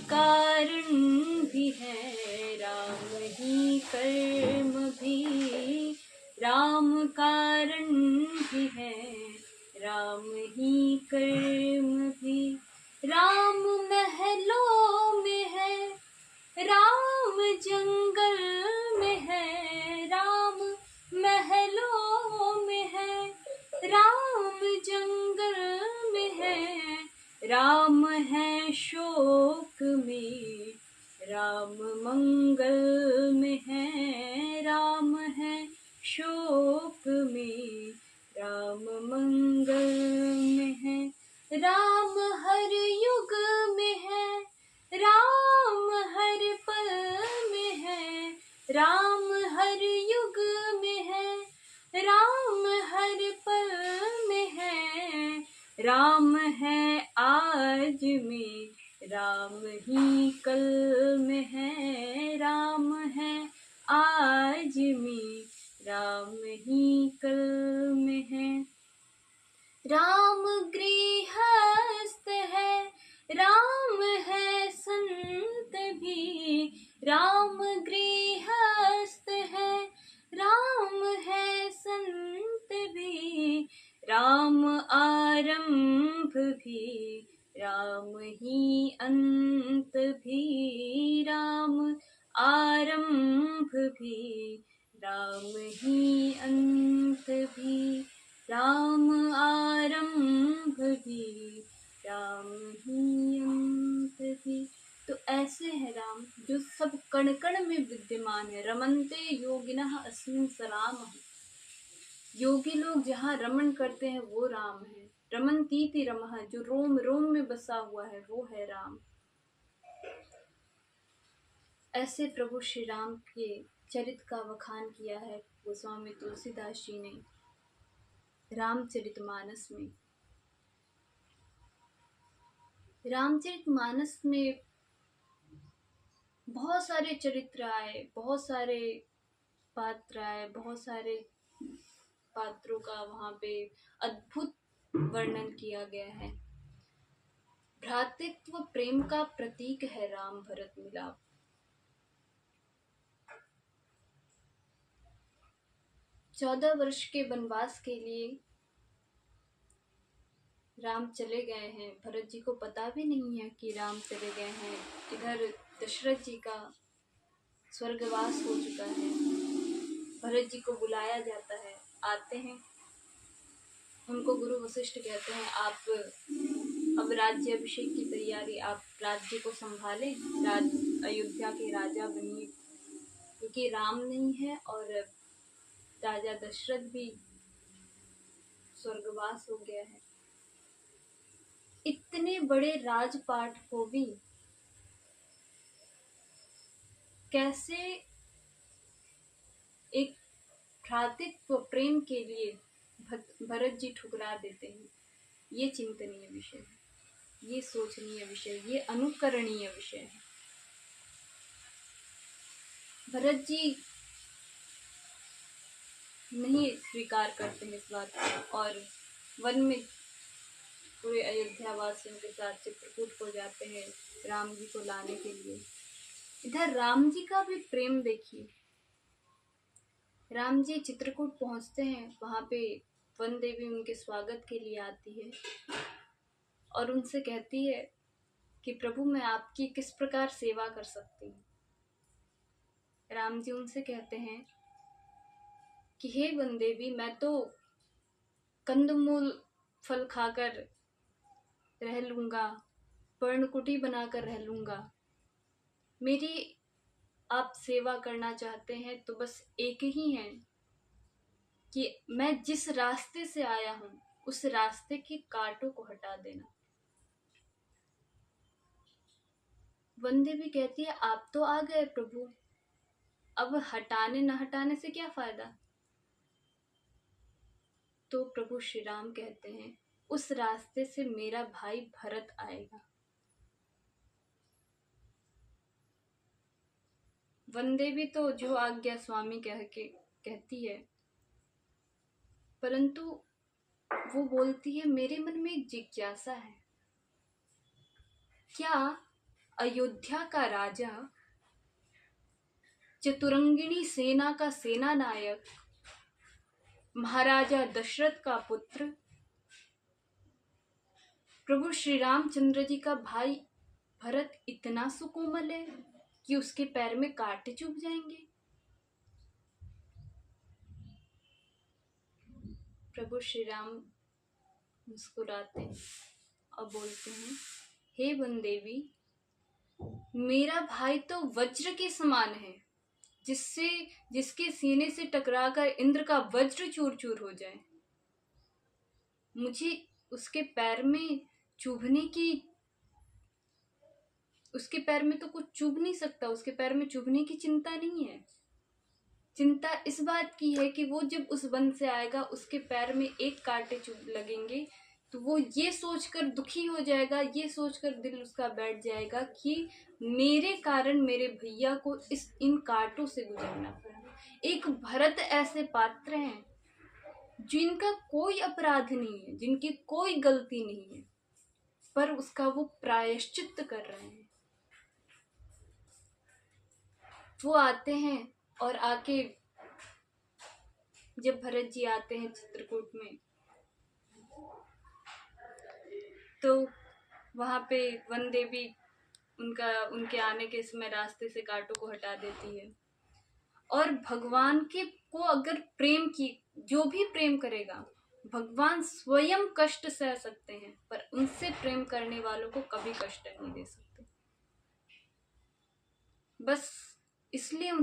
कारण भी है, राम ही कर्म भी। राम कारण भी है, राम ही कर्म भी। राम महलों में है, राम जंगल में है। राम महलों में है, राम जंगल में है। राम है शोक में, राम मंगल में है। राम है शोक में, राम मंगल में है। राम हर युग में है, राम हर पल में है। राम हर युग में है, राम हर पल में है। राम है आज में, राम ही कल में है। राम है आज में, राम ही कल में है। राम गृहस्थ है, राम है संत भी। राम गृहस्थ है, राम है संत भी। राम आरंभ भी, राम ही अंत भी। राम आरंभ भी, राम ही अंत भी। राम आरंभ भी, राम ही अंत भी। तो ऐसे है राम जो सब कण कण में विद्यमान है। रमन्ते योगिनः अस्मिन् स रामः। योगी लोग जहाँ रमन करते हैं वो राम है। रमन्तीति रमः, जो रोम रोम में बसा हुआ है वो है राम। ऐसे प्रभु श्री राम के चरित्र का बखान किया है गोस्वामी तुलसीदास जी ने रामचरितमानस में। रामचरितमानस में बहुत सारे चरित्र आए, बहुत सारे पात्र आए, बहुत सारे पात्रों का वहाँ पे अद्भुत वर्णन किया गया है। भ्रातृत्व प्रेम का प्रतीक है राम भरत मिलाप। चौदह वर्ष के वनवास के लिए राम चले गए हैं। भरत जी को पता भी नहीं है कि राम चले गए हैं। इधर दशरथ जी का स्वर्गवास हो चुका है। भरत जी को बुलाया जाता है, आते हैं। उनको गुरु वशिष्ठ कहते हैं आप अब राज्याभिषेक की तैयारी, आप राज्य को संभालें, अयोध्या के राजा बनिए, क्योंकि राम नहीं है और राजा दशरथ भी स्वर्गवास हो गया है। इतने बड़े राजपाट को भी कैसे एक भ्रातृत्व प्रेम के लिए भरत जी ठुकरा देते हैं। ये चिंतनीय विषय है, ये सोचनीय विषय, ये अनुकरणीय विषय है। भरत जी नहीं स्वीकार करते हैं इस बात को और वन में पूरे अयोध्या वासियों के साथ चित्रकूट को जाते हैं राम जी को लाने के लिए। इधर राम जी का भी प्रेम देखिए। राम जी चित्रकूट पहुंचते हैं, वहां पे वन देवी उनके स्वागत के लिए आती है और उनसे कहती है कि प्रभु मैं आपकी किस प्रकार सेवा कर सकती हूँ। राम जी उनसे कहते हैं कि हे वन देवी, मैं तो कंदमूल फल खाकर रह लूंगा, पर्णकुटी बनाकर रह लूंगा। मेरी आप सेवा करना चाहते हैं तो बस एक ही है कि मैं जिस रास्ते से आया हूं उस रास्ते के कांटों को हटा देना। वंदे भी कहती है आप तो आ गए प्रभु, अब हटाने न हटाने से क्या फायदा। तो प्रभु श्री राम कहते हैं उस रास्ते से मेरा भाई भरत आएगा। वंदे भी तो जो आज्ञा स्वामी कह के कहती है, परंतु वो बोलती है मेरे मन में एक जिज्ञासा है, क्या अयोध्या का राजा, चतुरंगिणी सेना का सेना नायक, महाराजा दशरथ का पुत्र, प्रभु श्री रामचंद्र जी का भाई भरत इतना सुकोमल है कि उसके पैर में कांटे चुभ जाएंगे। प्रभु श्री राम मुस्कुराते हैं और बोलते हैं, हे वन देवी, मेरा भाई तो वज्र के समान है, जिसके सीने से टकराकर इंद्र का वज्र चूर चूर हो जाए। मुझे उसके पैर में तो कुछ चुभ नहीं सकता, उसके पैर में चुभने की चिंता नहीं है। चिंता इस बात की है कि वो जब उस वन से आएगा, उसके पैर में एक कांटे चुभ लगेंगे तो वो ये सोचकर दुखी हो जाएगा, ये सोचकर दिल उसका बैठ जाएगा कि मेरे कारण मेरे भैया को इन कांटों से गुजरना पड़ा। एक भरत ऐसे पात्र हैं जिनका कोई अपराध नहीं है, जिनकी कोई गलती नहीं है, पर उसका वो प्रायश्चित कर रहे हैं। वो आते हैं और आके जब भरत जी आते हैं चित्रकूट में, तो वहां पे वन देवी उनके आने के समय रास्ते से कांटों को हटा देती है। और भगवान को अगर जो भी प्रेम करेगा, भगवान स्वयं कष्ट सह सकते हैं, पर उनसे प्रेम करने वालों को कभी कष्ट नहीं दे सकते। बस इसलिए